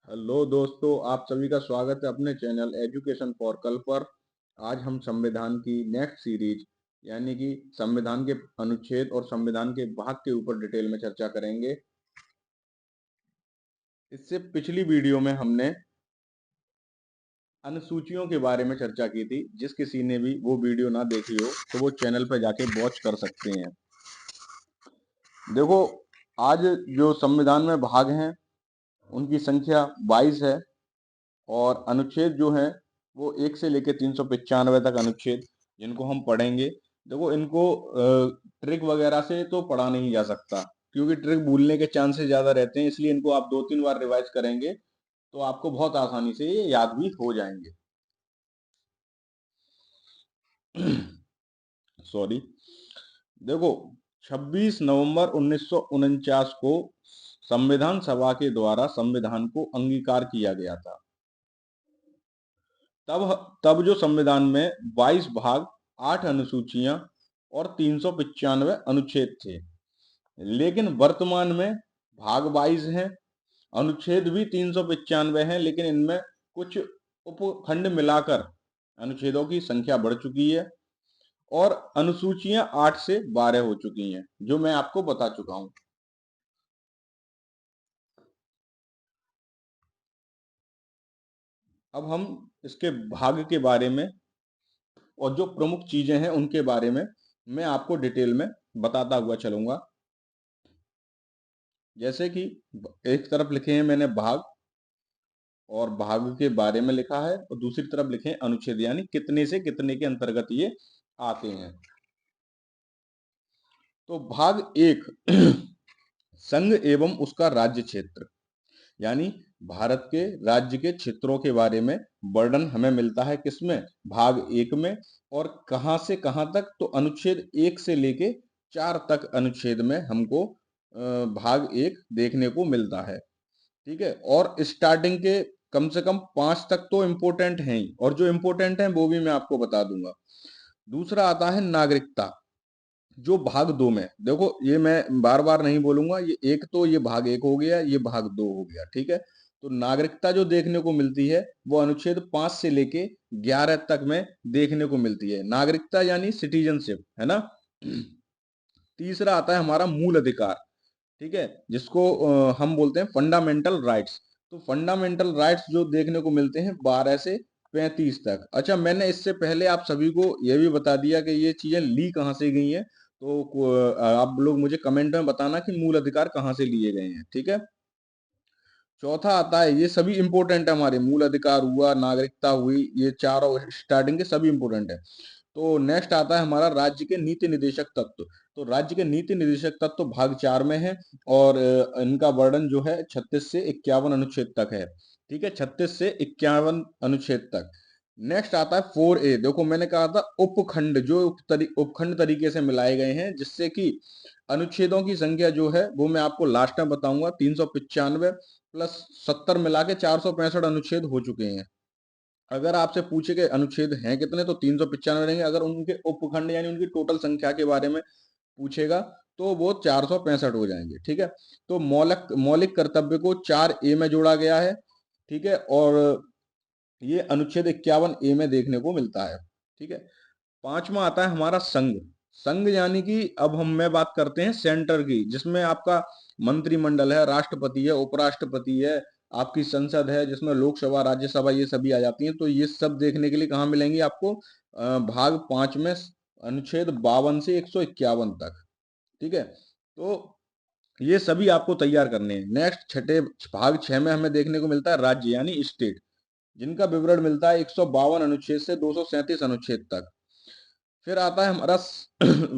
Hello दोस्तों, आप सभी का स्वागत है अपने चैनल एजुकेशन फॉर कल पर। आज हम संविधान की नेक्स्ट सीरीज यानी कि संविधान के अनुच्छेद और संविधान के भाग के ऊपर डिटेल में चर्चा करेंगे। इससे पिछली वीडियो में हमने अनुसूचियों के बारे में चर्चा की थी। जिस किसी ने भी वो वीडियो ना देखी हो तो वो चैनल पर जाके वॉच कर सकते हैं। देखो, आज जो संविधान में भाग हैं उनकी संख्या 22 है और अनुच्छेद जो है वो 1 से लेकर 395 तक अनुच्छेद जिनको हम पढ़ेंगे। देखो, इनको ट्रिक वगैरह से तो पढ़ा नहीं जा सकता क्योंकि ट्रिक भूलने के चांसेस ज्यादा रहते हैं, इसलिए इनको आप 2-3 बार रिवाइज करेंगे तो आपको बहुत आसानी से ये याद भी हो जाएंगे। सॉरी। देखो, 26 नवंबर 1949 को संविधान सभा के द्वारा संविधान को अंगीकार किया गया था। तब तब जो संविधान में 22 भाग, 8 अनुसूचियां और 395 अनुच्छेद थे। लेकिन वर्तमान में भाग 22 हैं, अनुच्छेद भी 395 हैं, लेकिन इनमें कुछ उपखंड मिलाकर अनुच्छेदों की संख्या बढ़ चुकी है और अनुसूचियां 8 से 12 हो चुकी हैं, जो मैं आपको बता चुका हूं। अब हम इसके भाग के बारे में और जो प्रमुख चीजें हैं उनके बारे में मैं आपको डिटेल में बताता हुआ चलूंगा। जैसे कि एक तरफ लिखे हैं मैंने भाग और भाग के बारे में लिखा है और दूसरी तरफ लिखे हैं अनुच्छेद, यानी कितने से कितने के अंतर्गत ये आते हैं। तो भाग 1 संघ एवं उसका राज्य क्षेत्र, यानी भारत के राज्य के क्षेत्रों के बारे में वर्णन हमें मिलता है किसमें, भाग 1 में। और कहां से कहां तक, तो अनुच्छेद 1 से लेके 4 तक अनुच्छेद में हमको भाग 1 देखने को मिलता है। ठीक है, और स्टार्टिंग के कम से कम 5 तक तो इम्पोर्टेंट हैं ही, और जो इम्पोर्टेंट हैं वो भी मैं आपको बता दूंगा। दूसरा आता है नागरिकता, जो भाग 2 में। देखो, ये मैं बार बार नहीं बोलूंगा, ये एक तो ये भाग 1 हो गया, ये भाग 2 हो गया। ठीक है, तो नागरिकता जो देखने को मिलती है वो अनुच्छेद 5 से लेके 11 तक में देखने को मिलती है। नागरिकता यानी सिटीजनशिप, है ना। तीसरा आता है हमारा मूल अधिकार। ठीक है, जिसको हम बोलते हैं फंडामेंटल राइट्स। तो फंडामेंटल राइट्स जो देखने को मिलते हैं 12 से 35 तक। अच्छा, मैंने इससे पहले आप सभी को यह भी बता दिया कि ये चीजें ली कहाँ से गई हैं, तो आप लोग मुझे कमेंट में बताना कि मूल अधिकार कहाँ से लिए गए हैं। ठीक है, चौथा आता है, ये सभी इंपॉर्टेंट है हमारे, मूल अधिकार हुआ, नागरिकता हुई, ये चारों स्टार्टिंग के सभी इंपॉर्टेंट है। तो नेक्स्ट आता है हमारा राज्य के नीति निदेशक तत्व। तो राज्य के नीति निदेशक तत्व भाग 4 में है और इनका वर्णन जो है 36 से 51 अनुच्छेद तक है। ठीक है, 36 से 51 अनुच्छेद तक। नेक्स्ट आता है 4A। देखो, मैंने कहा था उपखंड, जो उपखंड तरीके से मिलाए गए हैं, जिससे कि अनुच्छेदों की संख्या जो है वो मैं आपको लास्ट में बताऊंगा। 395 प्लस 70 मिला के 465 अनुच्छेद हो चुके हैं। अगर आपसे पूछे कि अनुच्छेद हैं कितने, तो 395 रहेंगे। अगर उनके उपखंड यानी उनकी टोटल संख्या के बारे में पूछेगा तो वो 465 हो जाएंगे। ठीक है, तो मौलिक मौलिक कर्तव्य को 4A में जोड़ा गया है। ठीक है, और ये अनुच्छेद 51A में देखने को मिलता है। ठीक है, पांचवा आता है हमारा संघ। संघ यानी कि अब हम मैं बात करते हैं सेंटर की, जिसमें आपका मंत्रिमंडल है, राष्ट्रपति है, उपराष्ट्रपति है, आपकी संसद है, जिसमें लोकसभा, राज्यसभा ये सभी आ जाती हैं। तो ये सब देखने के लिए कहाँ मिलेंगी आपको, भाग 5 में अनुच्छेद 52 से 151 तक। ठीक है, तो ये सभी आपको तैयार करने हैं। नेक्स्ट छठे भाग 6 में हमें देखने को मिलता है राज्य यानी स्टेट, जिनका विवरण मिलता है 152 अनुच्छेद से 237 अनुच्छेद तक। फिर आता है हमारा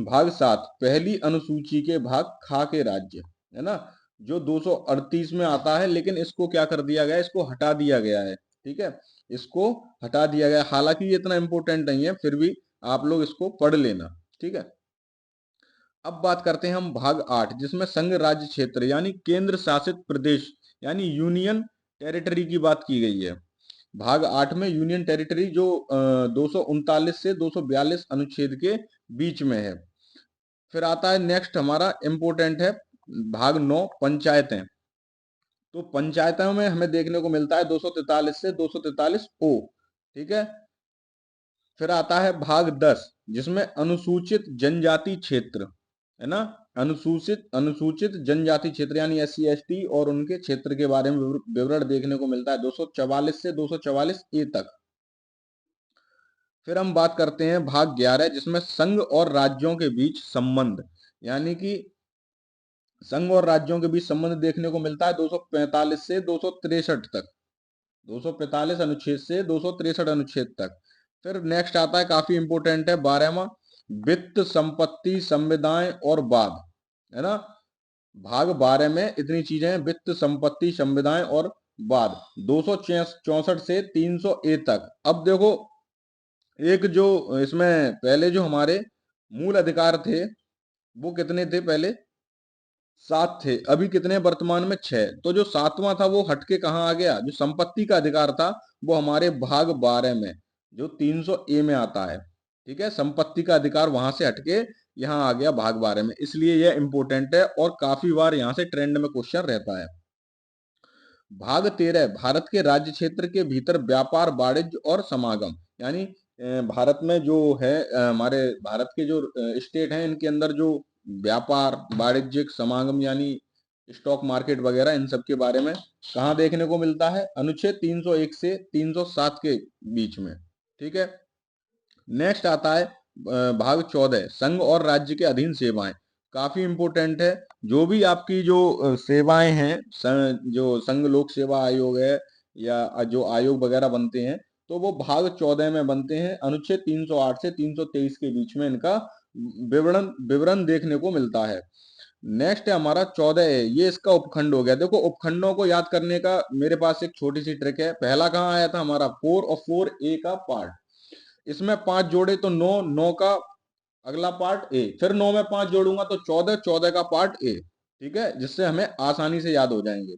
भाग 7, पहली अनुसूची के भाग खा के राज्य, है ना, जो 238 में आता है। लेकिन इसको क्या कर दिया गया, इसको हटा दिया गया है। ठीक है, इसको हटा दिया गया, हालांकि ये इतना इंपॉर्टेंट नहीं है, फिर भी आप लोग इसको पढ़ लेना। ठीक है, अब बात करते हैं हम भाग 8, जिसमें संघ राज्य क्षेत्र यानी केंद्र शासित प्रदेश यानी यूनियन टेरिटरी की बात की गई है। भाग 8 में यूनियन टेरिटरी जो 239 से 242 अनुच्छेद के बीच में है। फिर आता है नेक्स्ट हमारा इंपोर्टेंट है भाग 9 पंचायतें। तो पंचायतों में हमें देखने को मिलता है 243 से 243 ओ। ठीक है। फिर आता है भाग 10, जिसमें अनुसूचित जनजाति क्षेत्र, है ना, अनुसूचित अनुसूचित जनजाति क्षेत्र यानी SC ST और उनके क्षेत्र के बारे में विवरण देखने को मिलता है 244 से 244 ए तक। फिर हम बात करते हैं भाग 11, जिसमें संघ और राज्यों के बीच संबंध, यानी कि संघ और राज्यों के बीच संबंध देखने को मिलता है 245 से 263 तक, 245 अनुच्छेद से 263 अनुच्छेद तक। फिर नेक्स्ट आता है, काफी इंपोर्टेंट है, 12वां, वित्त संपत्ति संविदाएं और वाद, है ना। भाग 12 में इतनी चीजें हैं, वित्त संपत्ति संविदाएं और वाद, 264 से 300 ए तक। अब देखो, एक जो इसमें पहले जो हमारे मूल अधिकार थे वो कितने थे, पहले 7 थे, अभी कितने वर्तमान में 6। तो जो 7वां था वो हटके कहाँ आ गया, जो संपत्ति का अधिकार था वो हमारे भाग 12 में जो 300 ए में आता है। ठीक है, संपत्ति का अधिकार वहां से हटके यहाँ आ गया भाग 12 में, इसलिए यह इंपोर्टेंट है और काफी बार यहाँ से ट्रेंड में क्वेश्चन रहता है। भाग 13, भारत के राज्य क्षेत्र के भीतर व्यापार वाणिज्य और समागम, यानी भारत में जो है हमारे भारत के जो स्टेट हैं इनके अंदर जो व्यापार वाणिज्यिक समागम यानी स्टॉक मार्केट वगैरह, इन सब के बारे में कहाँ देखने को मिलता है, अनुच्छेद 301 से 307 के बीच में। ठीक है। नेक्स्ट आता है भाग 14, संघ और राज्य के अधीन सेवाएं, काफी इंपोर्टेंट है। जो भी आपकी जो सेवाएं हैं, जो संघ लोक सेवा आयोग है या जो आयोग वगैरह बनते हैं, तो वो भाग 14 में बनते हैं, अनुच्छेद 308 से 323 के बीच में इनका विवरण विवरण देखने को मिलता है। नेक्स्ट है हमारा 14 है, ये इसका उपखंड हो गया। देखो, उपखंडों को याद करने का मेरे पास एक छोटी सी ट्रिक है। पहला कहाँ आया था हमारा 4 और 4A का पार्ट, इसमें 5 जोड़े तो 9, 9 का अगला पार्ट ए, फिर 9 में 5 जोड़ूंगा तो 14, 14 का पार्ट ए। ठीक है, जिससे हमें आसानी से याद हो जाएंगे।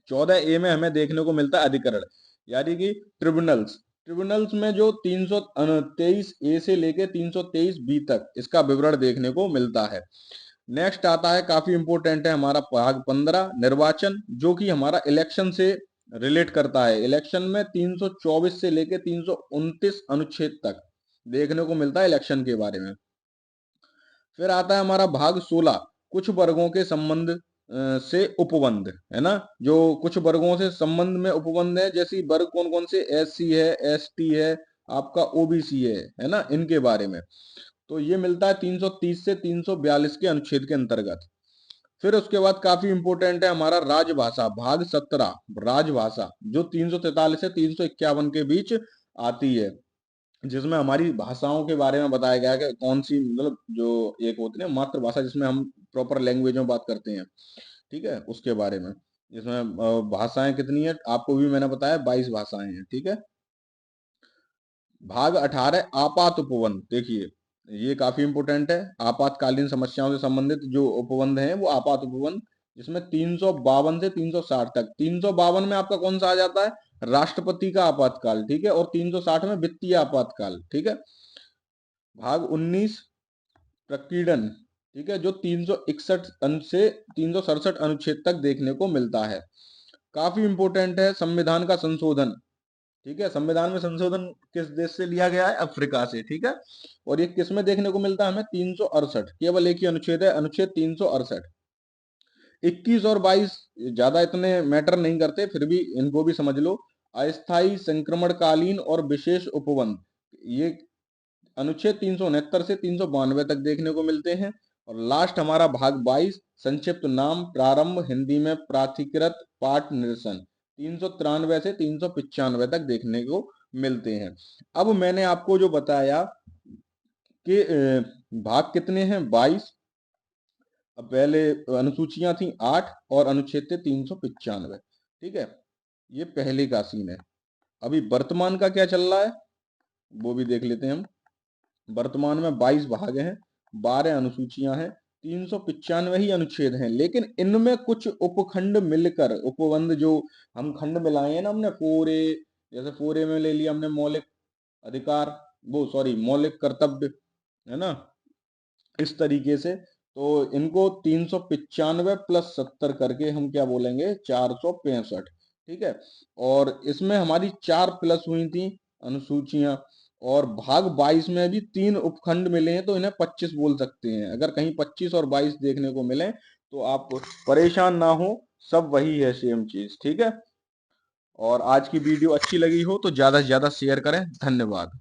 14A में हमें देखने को मिलता है अधिकरण, यानी कि ट्रिब्यूनल्स। ट्रिब्यूनल्स में जो 323 ए से लेके 323 बी तक इसका विवरण देखने को मिलता है। नेक्स्ट आता है, काफी इंपोर्टेंट है, हमारा भाग 15, निर्वाचन, जो कि हमारा इलेक्शन से रिलेट करता है। इलेक्शन में 324 से लेके 329 अनुच्छेद तक देखने को मिलता है इलेक्शन के बारे में। फिर आता है हमारा भाग 16, कुछ वर्गों के संबंध से उपबंध, है ना। जो कुछ वर्गों से संबंध में उपबंध है, जैसे वर्ग कौन कौन से, SC है, ST है, आपका OBC है ना, इनके बारे में। तो ये मिलता है 330 से 342 के अनुच्छेद के अंतर्गत। फिर उसके बाद काफी इंपोर्टेंट है हमारा राजभाषा, भाग 17, राजभाषा, जो 343 से 351 के बीच आती है, जिसमें हमारी भाषाओं के बारे में बताया गया है कि कौन सी, मतलब जो एक होती है ना मातृभाषा, जिसमें हम प्रॉपर लैंग्वेज में बात करते हैं। ठीक है, उसके बारे में, जिसमें भाषाएं कितनी है आपको भी मैंने बताया, 22 भाषाएं हैं। ठीक है। भाग 18, आपात उपबंध, देखिए ये काफी इंपोर्टेंट है। आपातकालीन समस्याओं से संबंधित जो उपबंध हैं वो आपात उपबंध, जिसमें 352 से 360 तक। 352 में आपका कौन सा आ जाता है, राष्ट्रपति का आपातकाल। ठीक है, और 360 में वित्तीय आपातकाल। ठीक है। भाग 19, प्रकीर्णन, ठीक है, जो 361 से 367 अनुच्छेद तक देखने को मिलता है। काफी इंपोर्टेंट है, संविधान का संशोधन। ठीक है, संविधान में संशोधन किस देश से लिया गया है, अफ्रीका से। ठीक है, और ये किस में देखने को मिलता है हमें, 368, केवल एक ही अनुच्छेद है, अनुच्छेद 368। 21 और 22 ज्यादा इतने मैटर नहीं करते, फिर भी इनको भी समझ लो। अस्थायी संक्रमणकालीन और विशेष उपबंध, ये अनुच्छेद 369 से 392 तक देखने को मिलते हैं। और लास्ट हमारा भाग 22, संक्षिप्त नाम प्रारंभ, हिंदी में प्राधिकृत पाठ निरसन, 393 से 395 तक देखने को मिलते हैं। अब मैंने आपको जो बताया कि भाग कितने हैं, 22। अब पहले अनुसूचियां थी 8 और अनुच्छेद थे 395। ठीक है, ये पहले का सीन है। अभी वर्तमान का क्या चल रहा है वो भी देख लेते हैं हम। वर्तमान में 22 भाग हैं, 12 अनुसूचियां हैं, 395 ही अनुच्छेद हैं, लेकिन इनमें कुछ उपखंड मिलकर, उपबंध जो हम खंड मिलाए हैं ना हमने, 4A, जैसे 4A में ले लिया हमने मौलिक अधिकार, वो सॉरी मौलिक कर्तव्य, है ना, इस तरीके से तो इनको 395 प्लस 70 करके हम क्या बोलेंगे, 465। ठीक है। और इसमें हमारी 4 प्लस हुई थी अनुसूचियां, और भाग 22 में भी 3 उपखंड मिले हैं, तो इन्हें 25 बोल सकते हैं। अगर कहीं 25 और 22 देखने को मिले तो आप परेशान ना हो, सब वही है, सेम चीज। ठीक है। और आज की वीडियो अच्छी लगी हो तो ज्यादा से ज्यादा शेयर करें। धन्यवाद।